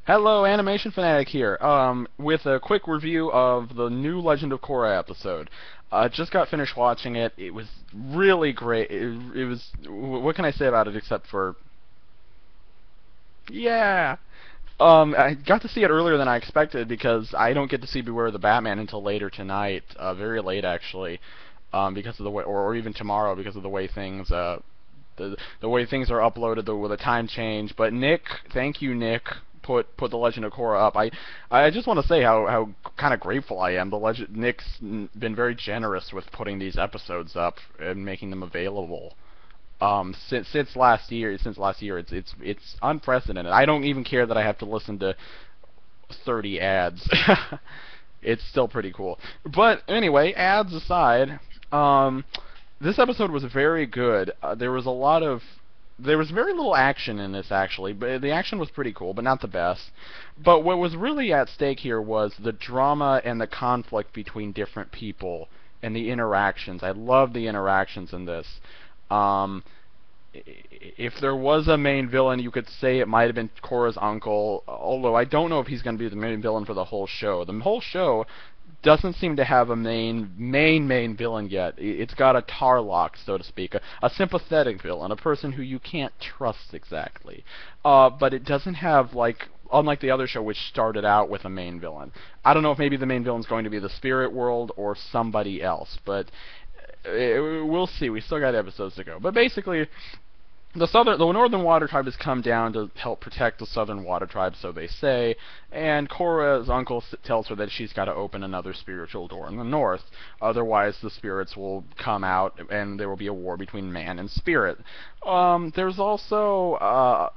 Hello, Animation Fanatic here, with a quick review of the new Legend of Korra episode. Just got finished watching it. It was really great. It was, what can I say about it except for, yeah! I got to see it earlier than I expected because I don't get to see Beware the Batman until later tonight, very late actually, because of the way, or even tomorrow because of the way things, the way things are uploaded with a time change. But Nick, thank you, Nick, put the Legend of Korra up. I just want to say how kind of grateful I am. Nick's been very generous with putting these episodes up and making them available. Since last year, it's unprecedented. I don't even care that I have to listen to 30 ads. It's still pretty cool. But anyway, ads aside, this episode was very good. There was very little action in this actually, but the action was pretty cool, but not the best. But what was really at stake here was the drama and the conflict between different people and the interactions. I love the interactions in this. Um, if there was a main villain, you could say it might have been Korra's uncle, although I don't know if he's going to be the main villain for the whole show. The whole show doesn't seem to have a main villain yet. It's got a Tarlock, so to speak, a sympathetic villain, a person who you can't trust exactly. But it doesn't have, like, unlike the other show, which started out with a main villain. I don't know if maybe the main villain's going to be the spirit world or somebody else, but we'll see. We still got episodes to go. But basically, the Northern Water Tribe has come down to help protect the Southern Water Tribe, so they say, and Korra's uncle tells her that she's got to open another spiritual door in the north, otherwise the spirits will come out and there will be a war between man and spirit. There's also,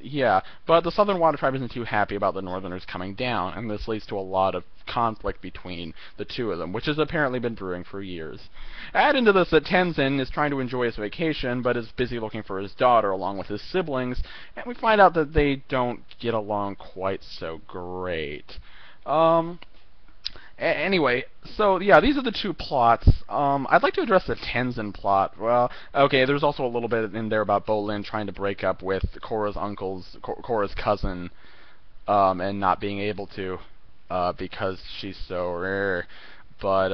yeah, but the Southern Water Tribe isn't too happy about the Northerners coming down, and this leads to a lot of conflict between the two of them, which has apparently been brewing for years. Add into this that Tenzin is trying to enjoy his vacation, but is busy looking for his daughter along with his siblings, and we find out that they don't get along quite so great. Anyway, so yeah, these are the two plots. I'd like to address the Tenzin plot. Well, okay, there's also a little bit in there about Bolin trying to break up with Korra's cousin, and not being able to, because she's so rare. But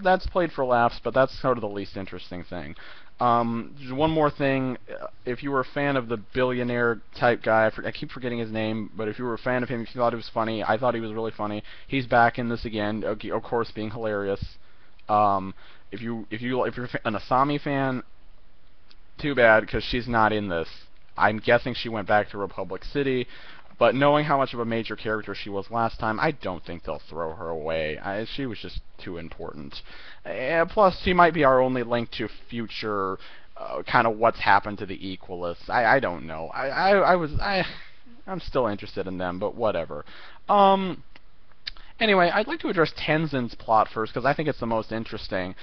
that's played for laughs, but that's sort of the least interesting thing. One more thing, if you were a fan of the billionaire type guy, I keep forgetting his name, but if you were a fan of him, if you thought he was funny, I thought he was really funny. He's back in this again, of course, being hilarious. If you're an Asami fan, too bad, because she's not in this. I'm guessing she went back to Republic City, but knowing how much of a major character she was last time, I don't think they'll throw her away. She was just too important. Plus, she might be our only link to future, kind of what's happened to the Equalists. I don't know. I'm still interested in them, but whatever. Anyway, I'd like to address Tenzin's plot first, because I think it's the most interesting.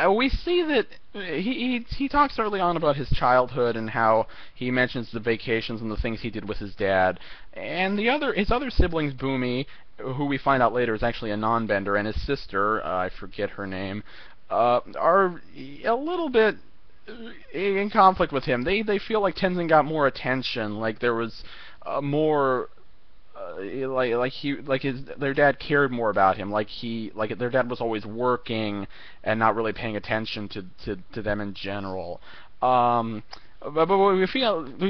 We see that he talks early on about his childhood and how he mentions the vacations and the things he did with his dad, and his other siblings, Boomy, who we find out later is actually a non-bender, and his sister, I forget her name, are a little bit in conflict with him. They feel like Tenzin got more attention, like there was more. Their dad cared more about him, like their dad was always working and not really paying attention to them in general. But we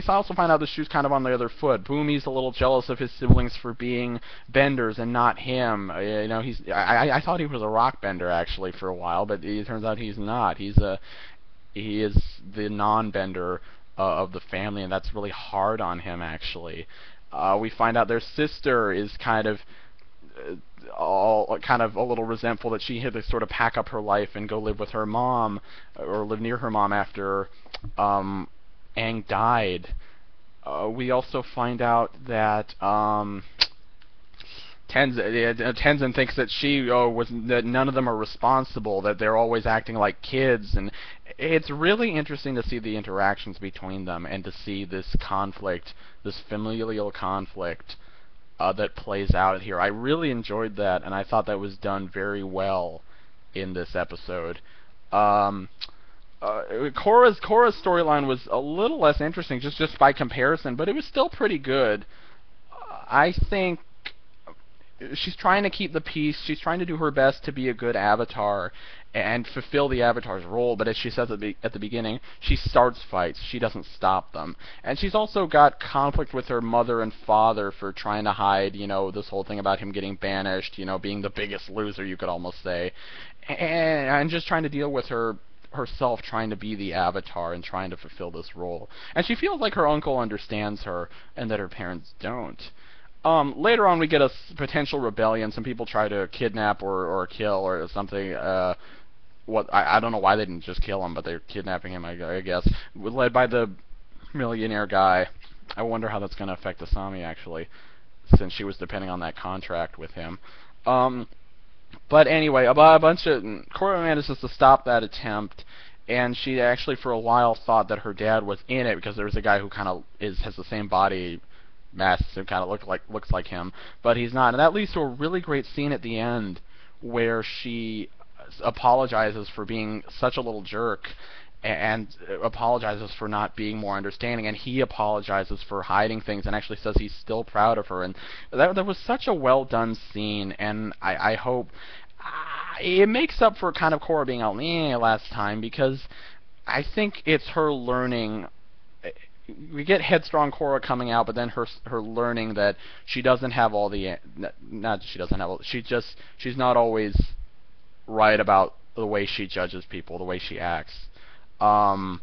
also find out the shoe's kind of on the other foot. Boomy's a little jealous of his siblings for being benders and not him. You know, I thought he was a rock bender actually for a while, but it turns out he's not. He is the non-bender of the family, and that's really hard on him actually. We find out their sister is kind of a little resentful that she had to sort of pack up her life and go live with her mom, or live near her mom after Aang died. We also find out that Tenzin thinks that that none of them are responsible, that they're always acting like kids, and it's really interesting to see the interactions between them and to see this conflict, this familial conflict that plays out here. I really enjoyed that, and I thought that was done very well in this episode. Korra's storyline was a little less interesting, just by comparison, but it was still pretty good. I think she's trying to keep the peace. She's trying to do her best to be a good avatar and fulfill the avatar's role. But as she says at the beginning, she starts fights. She doesn't stop them. And she's also got conflict with her mother and father for trying to hide, this whole thing about him getting banished, being the biggest loser, you could almost say, and just trying to deal with herself trying to be the avatar and trying to fulfill this role. And she feels like her uncle understands her and that her parents don't. Later on, we get a potential rebellion. Some people try to kidnap or kill or something. I don't know why they didn't just kill him, but they're kidnapping him, I guess. Led by the millionaire guy. I wonder how that's going to affect Asami, actually, since she was depending on that contract with him. But anyway, a bunch of Korra manages to stop that attempt, and she actually for a while thought that her dad was in it because there's a guy who kind of has the same body mass who kind of looks like him, but he's not. And that leads to a really great scene at the end where she apologizes for being such a little jerk and apologizes for not being more understanding, and he apologizes for hiding things and actually says he's still proud of her. And that was such a well done scene, and I hope it makes up for kind of Korra being out last time, because I think it's her learning. We get headstrong Korra coming out, but then her learning that she doesn't have all the she's not always right about the way she judges people, the way she acts. And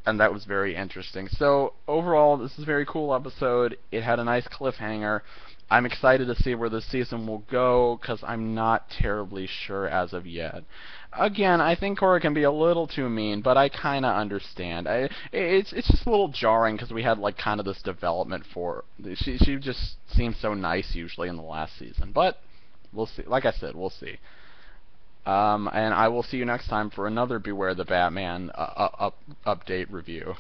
that was very interesting. So overall, this is a very cool episode. It had a nice cliffhanger. I'm excited to see where this season will go, because I'm not terribly sure as of yet. Again, I think Korra can be a little too mean, but I kind of understand. It's just a little jarring, because we had kind of this development for she just seems so nice usually in the last season. But we'll see. Like I said, we'll see. And I will see you next time for another Beware the Batman update review.